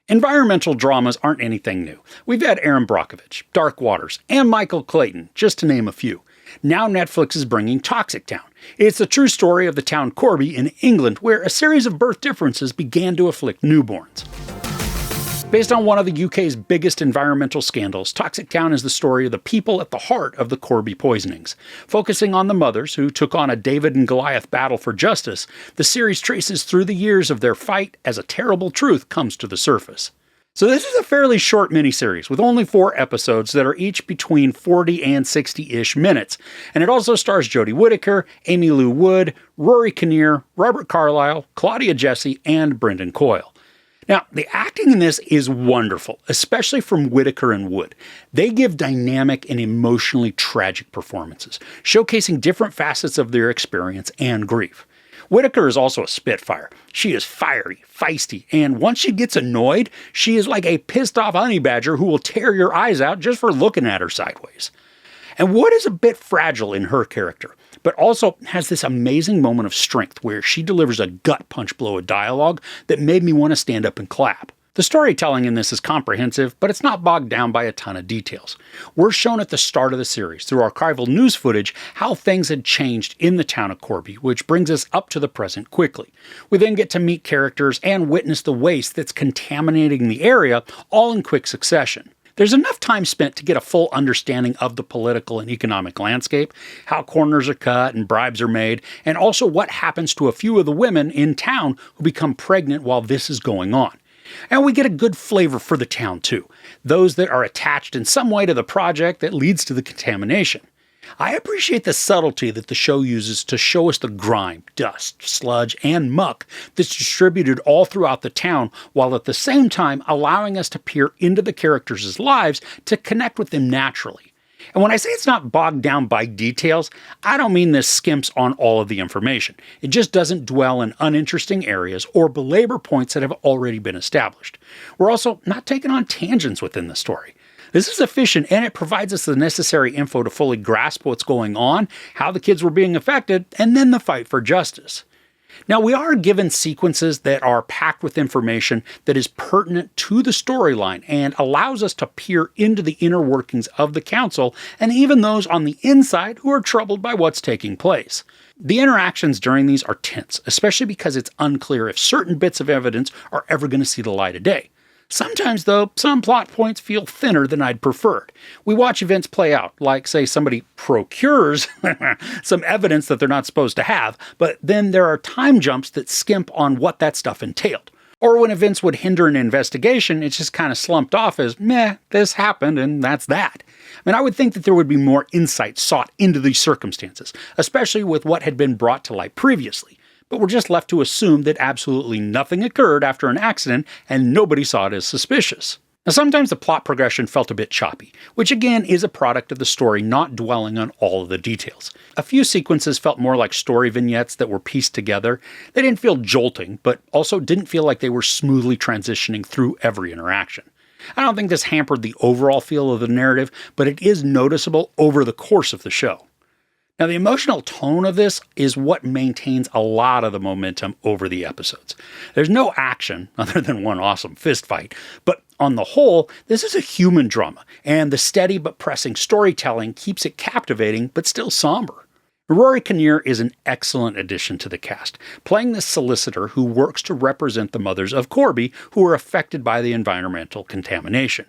Environmental dramas aren't anything new. We've had Erin Brockovich, Dark Waters, and Michael Clayton, just to name a few. Now Netflix is bringing Toxic Town. It's the true story of the town Corby in England, where a series of birth differences began to afflict newborns. Based on one of the UK's biggest environmental scandals, Toxic Town is the story of the people at the heart of the Corby poisonings. Focusing on the mothers who took on a David and Goliath battle for justice, the series traces through the years of their fight as a terrible truth comes to the surface. So this is a fairly short miniseries with only 4 episodes that are each between 40 and 60-ish minutes. And it also stars Jodie Whittaker, Amy Lou Wood, Rory Kinnear, Robert Carlyle, Claudia Jessie, and Brendan Coyle. Now, the acting in this is wonderful, especially from Whittaker and Wood. They give dynamic and emotionally tragic performances, showcasing different facets of their experience and grief. Whittaker is also a spitfire. She is fiery, feisty, and once she gets annoyed, she is like a pissed-off honey badger who will tear your eyes out just for looking at her sideways. And Wood is a bit fragile in her character, but also has this amazing moment of strength where she delivers a gut punch blow of dialogue that made me want to stand up and clap. The storytelling in this is comprehensive, but it's not bogged down by a ton of details. We're shown at the start of the series, through archival news footage, how things had changed in the town of Corby, which brings us up to the present quickly. We then get to meet characters and witness the waste that's contaminating the area, all in quick succession. There's enough time spent to get a full understanding of the political and economic landscape, how corners are cut and bribes are made, and also what happens to a few of the women in town who become pregnant while this is going on. And we get a good flavor for the town too, those that are attached in some way to the project that leads to the contamination. I appreciate the subtlety that the show uses to show us the grime, dust, sludge, and muck that's distributed all throughout the town, while at the same time allowing us to peer into the characters' lives to connect with them naturally. And when I say it's not bogged down by details, I don't mean this skimps on all of the information. It just doesn't dwell in uninteresting areas or belabor points that have already been established. We're also not taking on tangents within the story. This is efficient, and it provides us the necessary info to fully grasp what's going on, how the kids were being affected, and then the fight for justice. Now, we are given sequences that are packed with information that is pertinent to the storyline and allows us to peer into the inner workings of the council and even those on the inside who are troubled by what's taking place. The interactions during these are tense, especially because it's unclear if certain bits of evidence are ever going to see the light of day. Sometimes, though, some plot points feel thinner than I'd preferred. We watch events play out, like, say, somebody procures some evidence that they're not supposed to have, but then there are time jumps that skimp on what that stuff entailed. Or when events would hinder an investigation, it's just kind of slumped off as, meh, this happened and that's that. I mean, I would think that there would be more insight sought into these circumstances, especially with what had been brought to light previously. But we're just left to assume that absolutely nothing occurred after an accident and nobody saw it as suspicious. Now, sometimes the plot progression felt a bit choppy, which again is a product of the story not dwelling on all of the details. A few sequences felt more like story vignettes that were pieced together. They didn't feel jolting, but also didn't feel like they were smoothly transitioning through every interaction. I don't think this hampered the overall feel of the narrative, but it is noticeable over the course of the show. Now, the emotional tone of this is what maintains a lot of the momentum over the episodes. There's no action other than one awesome fist fight, but on the whole, this is a human drama, and the steady but pressing storytelling keeps it captivating but still somber. Rory Kinnear is an excellent addition to the cast, playing this solicitor who works to represent the mothers of Corby who are affected by the environmental contamination.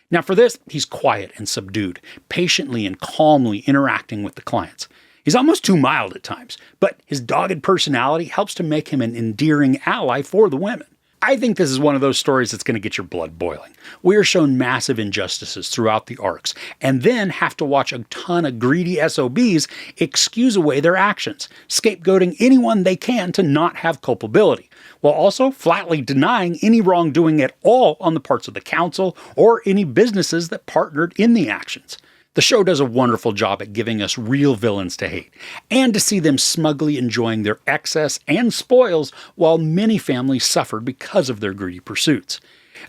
Now for this, he's quiet and subdued, patiently and calmly interacting with the clients. He's almost too mild at times, but his dogged personality helps to make him an endearing ally for the women. I think this is one of those stories that's going to get your blood boiling. We are shown massive injustices throughout the arcs, and then have to watch a ton of greedy SOBs excuse away their actions, scapegoating anyone they can to not have culpability, while also flatly denying any wrongdoing at all on the parts of the council or any businesses that partnered in the actions. The show does a wonderful job at giving us real villains to hate, and to see them smugly enjoying their excess and spoils while many families suffer because of their greedy pursuits.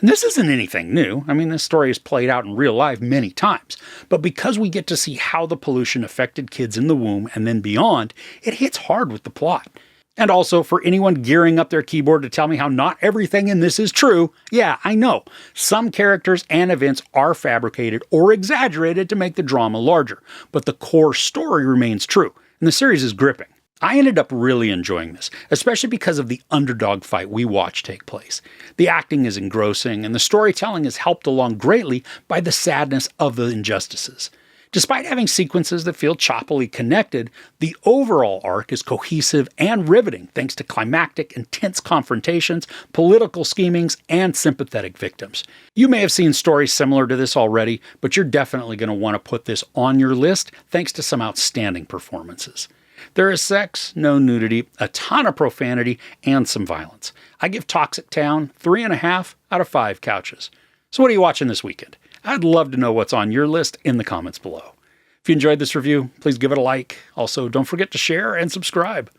And this isn't anything new. I mean, this story is played out in real life many times, but because we get to see how the pollution affected kids in the womb and then beyond, it hits hard with the plot. And also, for anyone gearing up their keyboard to tell me how not everything in this is true, yeah, I know. Some characters and events are fabricated or exaggerated to make the drama larger, but the core story remains true, and the series is gripping. I ended up really enjoying this, especially because of the underdog fight we watch take place. The acting is engrossing, and the storytelling is helped along greatly by the sadness of the injustices. Despite having sequences that feel choppily connected, the overall arc is cohesive and riveting thanks to climactic, intense confrontations, political schemings, and sympathetic victims. You may have seen stories similar to this already, but you're definitely going to want to put this on your list thanks to some outstanding performances. There is sex, no nudity, a ton of profanity, and some violence. I give Toxic Town 3.5 out of 5 couches. So what are you watching this weekend? I'd love to know what's on your list in the comments below. If you enjoyed this review, please give it a like. Also, don't forget to share and subscribe.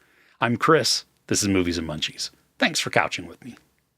I'm Chris. This is Movies and Munchies. Thanks for couching with me.